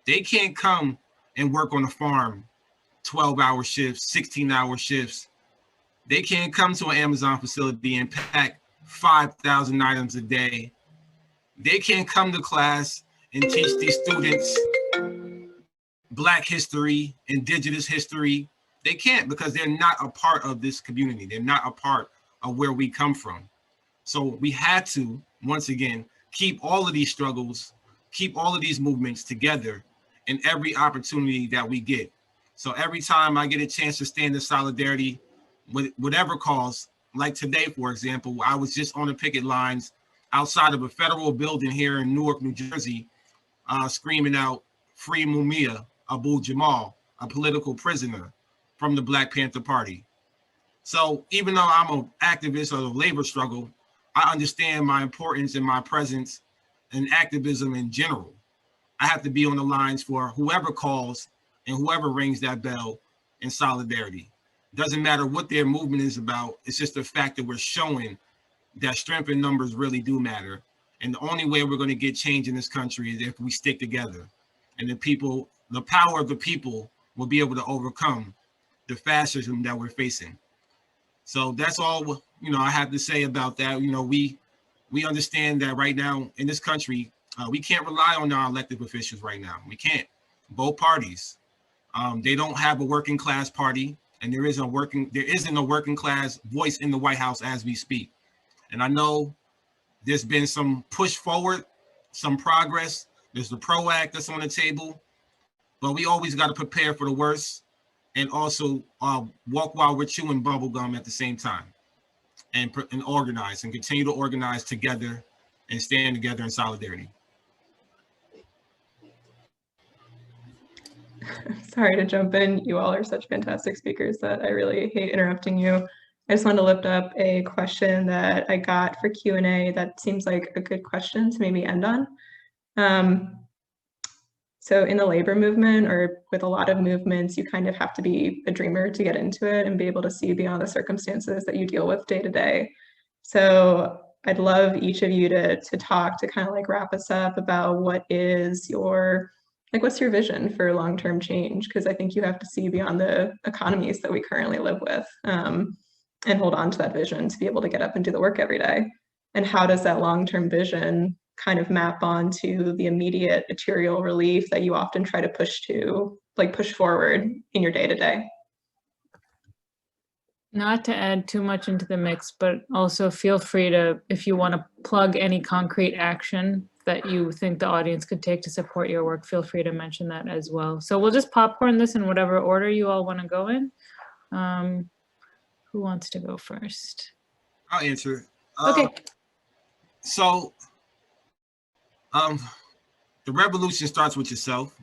They can't come and work on a farm 12-hour shifts, 16-hour shifts. They can't come to an Amazon facility and pack 5,000 items a day. They can't come to class and teach these students Black history, indigenous history. They can't, because they're not a part of this community. They're not a part of where we come from. So we had to, once again, keep all of these struggles, keep all of these movements together in every opportunity that we get. So every time I get a chance to stand in solidarity with whatever cause, like today, for example, I was just on the picket lines outside of a federal building here in Newark, New Jersey, screaming out, "Free Mumia Abu Jamal, a political prisoner from the Black Panther Party." So even though I'm an activist of the labor struggle, I understand my importance and my presence in activism in general. I have to be on the lines for whoever calls and whoever rings that bell in solidarity. Doesn't matter what their movement is about. It's just the fact that we're showing that strength in numbers really do matter. And the only way we're going to get change in this country is if we stick together. And the people, the power of the people will be able to overcome the fascism that we're facing. So that's all, I have to say about that. We understand that right now in this country, we can't rely on our elected officials right now. We can't. Both parties, they don't have a working class party, and there isn't a working class voice in the White House as we speak. And I know there's been some push forward, some progress. There's the PRO Act that's on the table, but we always got to prepare for the worst and also walk while we're chewing bubble gum at the same time, and organize and continue to organize together and stand together in solidarity. Sorry to jump in. You all are such fantastic speakers that I really hate interrupting you. I just wanted to lift up a question that I got for Q&A that seems like a good question to maybe end on. So in the labor movement, or with a lot of movements, you kind of have to be a dreamer to get into it and be able to see beyond the circumstances that you deal with day to day. So I'd love each of you to talk, to kind of like wrap us up about what is your, what's your vision for long-term change? Because I think you have to see beyond the economies that we currently live with, and hold on to that vision to be able to get up and do the work every day. And how does that long-term vision kind of map onto the immediate material relief that you often try to push forward in your day-to-day? Not to add too much into the mix, but also feel free to, if you want to plug any concrete action that you think the audience could take to support your work, feel free to mention that as well. So we'll just popcorn this in whatever order you all want to go in. Who wants to go first? I'll answer. Okay. So the revolution starts with yourself.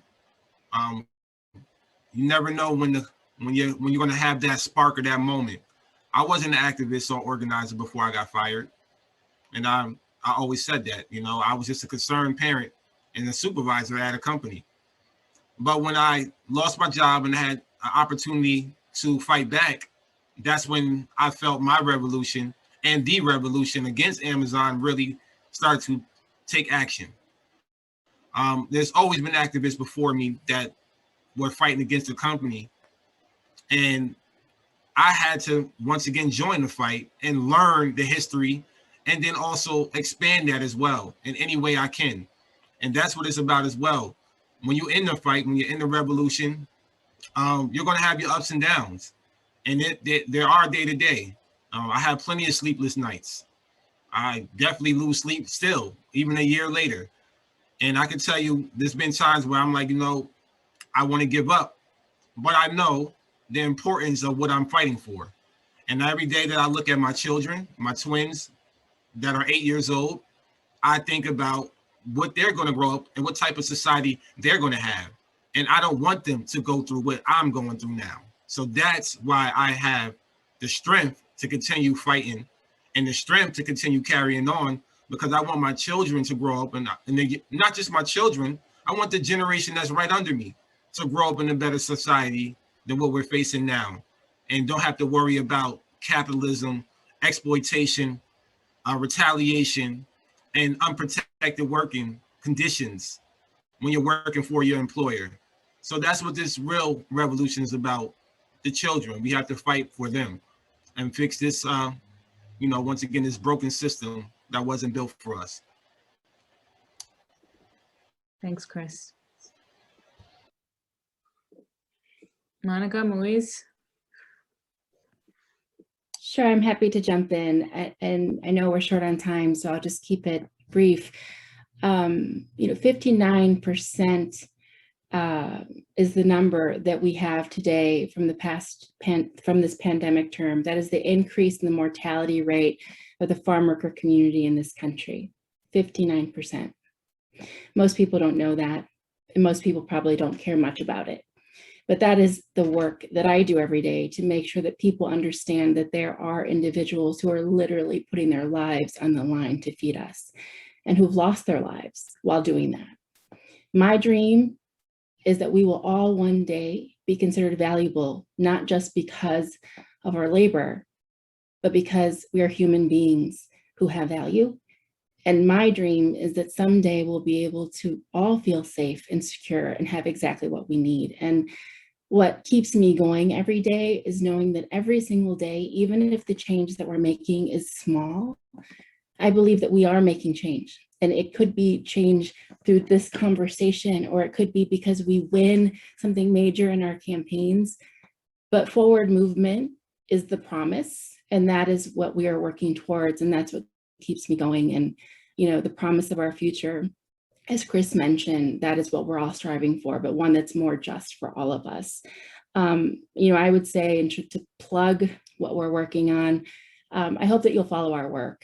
You never know when you're going to have that spark or that moment. I wasn't an activist or organizer before I got fired, and I always said that. I was just a concerned parent and a supervisor at a company. But when I lost my job and had an opportunity to fight back, that's when I felt my revolution and the revolution against Amazon really start to take action. There's always been activists before me that were fighting against the company. And I had to once again join the fight and learn the history and then also expand that as well in any way I can. And that's what it's about as well. When you're in the fight, when you're in the revolution, you're going to have your ups and downs. And there are day to day. I have plenty of sleepless nights. I definitely lose sleep still, even a year later. And I can tell you, there's been times where I'm like, you know, I want to give up, but I know the importance of what I'm fighting for. And every day that I look at my children, my twins that are 8 years old, I think about what they're going to grow up and what type of society they're going to have. And I don't want them to go through what I'm going through now. So that's why I have the strength to continue fighting and the strength to continue carrying on, because I want my children to grow up, and they, not just my children, I want the generation that's right under me to grow up in a better society than what we're facing now, and don't have to worry about capitalism, exploitation, retaliation, and unprotected working conditions when you're working for your employer. So that's what this real revolution is about, the children. We have to fight for them and fix this, you know, once again, this broken system that wasn't built for us. Thanks, Chris. Monica, Moise? Sure, I'm happy to jump in, and I know we're short on time, so I'll just keep it brief. 59% is the number that we have today from from this pandemic term. That is the increase in the mortality rate of the farm worker community in this country, 59%. Most people don't know that, and most people probably don't care much about it. But that is the work that I do every day to make sure that people understand that there are individuals who are literally putting their lives on the line to feed us and who've lost their lives while doing that. My dream is that we will all one day be considered valuable, not just because of our labor, but because we are human beings who have value. And my dream is that someday we'll be able to all feel safe and secure and have exactly what we need. And what keeps me going every day is knowing that every single day, even if the change that we're making is small, I believe that we are making change. And it could be change through this conversation, or it could be because we win something major in our campaigns. But forward movement is the promise, and that is what we are working towards, and that's what keeps me going. And, you know, the promise of our future, as Chris mentioned, that is what we're all striving for, but one that's more just for all of us. You know, I would say, and to plug what we're working on, I hope that you'll follow our work.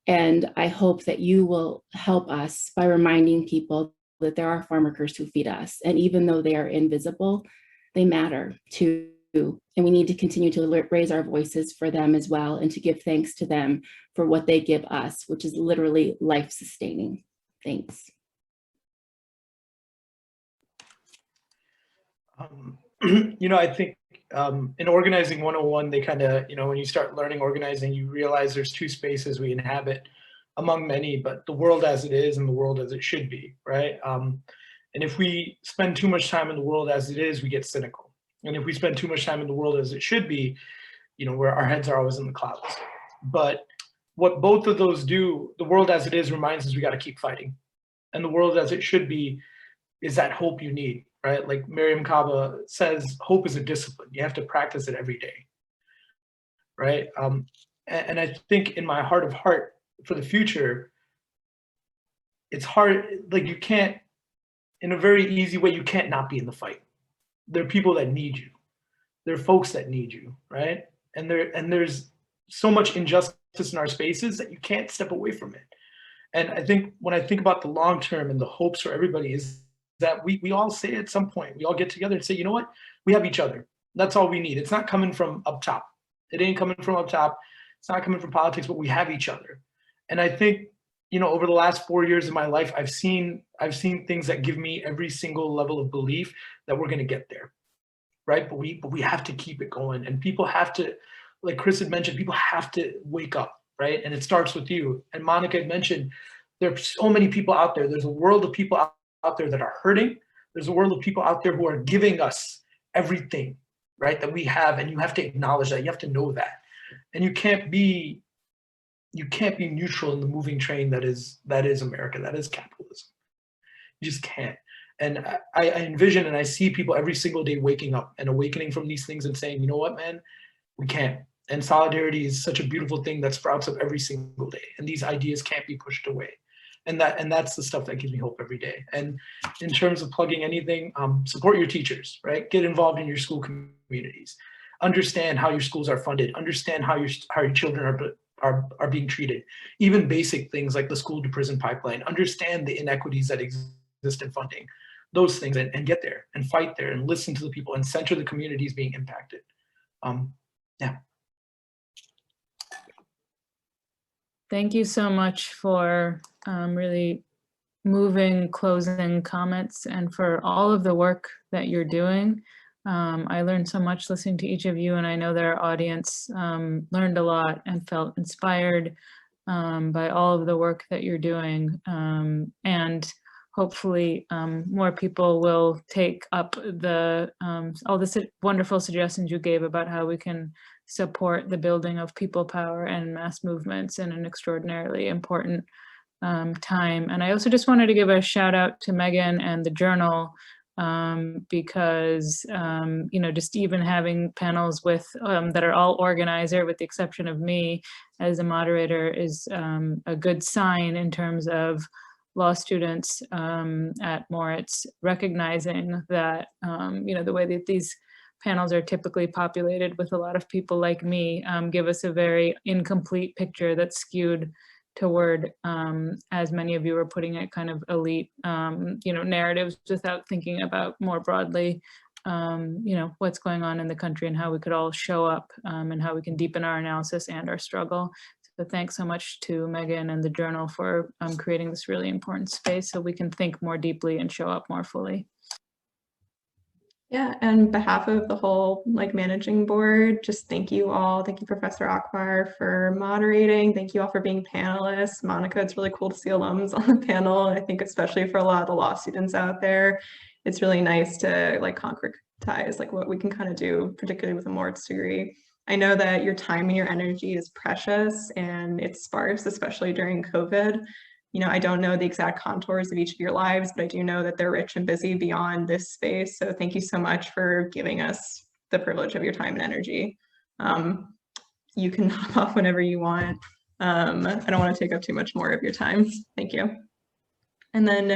And I hope that you will help us by reminding people that there are farm workers who feed us. And even though they are invisible, they matter too. And we need to continue to raise our voices for them as well, and to give thanks to them for what they give us, which is literally life-sustaining. Thanks. You know, I think in Organizing 101, they kind of, you know, when you start learning organizing, you realize there's two spaces we inhabit among many, but the world as it is and the world as it should be, right? And if we spend too much time in the world as it is, we get cynical. And if we spend too much time in the world as it should be, you know, where our heads are always in the clouds. But what both of those do, the world as it is reminds us we got to keep fighting. And the world as it should be is that hope you need, right? Like Miriam Kaba says, hope is a discipline. You have to practice it every day, right? And I think in my heart of heart for the future, it's hard, like you can't, in a very easy way, you can't not be in the fight. There are people that need you. There are folks that need you, right? And there's so much injustice in our spaces that you can't step away from it. And I think when I think about the long term and the hopes for everybody is that we all say at some point, we all get together and say, you know what? We have each other. That's all we need. It's not coming from up top. It ain't coming from up top. It's not coming from politics, but we have each other. And I think, you know, over the last 4 years of my life, I've seen things that give me every single level of belief that we're going to get there, right? But we have to keep it going, and people have to, like Chris had mentioned, people have to wake up, right? And it starts with you. And Monica had mentioned, there are so many people out there. There's a world of people out there that are hurting. There's a world of people out there who are giving us everything, right, that we have. And you have to acknowledge that. You have to know that. And you can't be neutral in the moving train that is America, that is capitalism. You just can't. And I envision and I see people every single day waking up and awakening from these things and saying, you know what, man, we can't. And solidarity is such a beautiful thing that sprouts up every single day. And these ideas can't be pushed away. And that's the stuff that gives me hope every day. And in terms of plugging anything, support your teachers, right? Get involved in your school communities. Understand how your schools are funded. Understand how your children are being treated. Even basic things like the school to prison pipeline. Understand the inequities that exist in funding. Those things, and get there and fight there and listen to the people and center the communities being impacted. Yeah. Thank you so much for really moving closing comments and for all of the work that you're doing. I learned so much listening to each of you, and I know that our audience learned a lot and felt inspired by all of the work that you're doing. And hopefully more people will take up all the wonderful suggestions you gave about how we can support the building of people power and mass movements in an extraordinarily important time. And I also just wanted to give a shout out to Megan and the Journal, because just even having panels with that are all organizer, with the exception of me as a moderator, is a good sign in terms of law students at Moritz recognizing that the way that these panels are typically populated with a lot of people like me give us a very incomplete picture that's skewed toward, as many of you are putting it, kind of elite, narratives without thinking about more broadly, what's going on in the country and how we could all show up and how we can deepen our analysis and our struggle. So thanks so much to Megan and the Journal for creating this really important space so we can think more deeply and show up more fully. Yeah, and on behalf of the whole managing board, just thank you all. Thank you, Professor Akbar, for moderating. Thank you all for being panelists. Monica, it's really cool to see alums on the panel. And I think especially for a lot of the law students out there, it's really nice to concretize what we can kind of do, particularly with a Moritz degree. I know that your time and your energy is precious and it's sparse, especially during COVID. I don't know the exact contours of each of your lives, but I do know that they're rich and busy beyond this space. So thank you so much for giving us the privilege of your time and energy. You can hop off whenever you want. I don't want to take up too much more of your time. Thank you. And then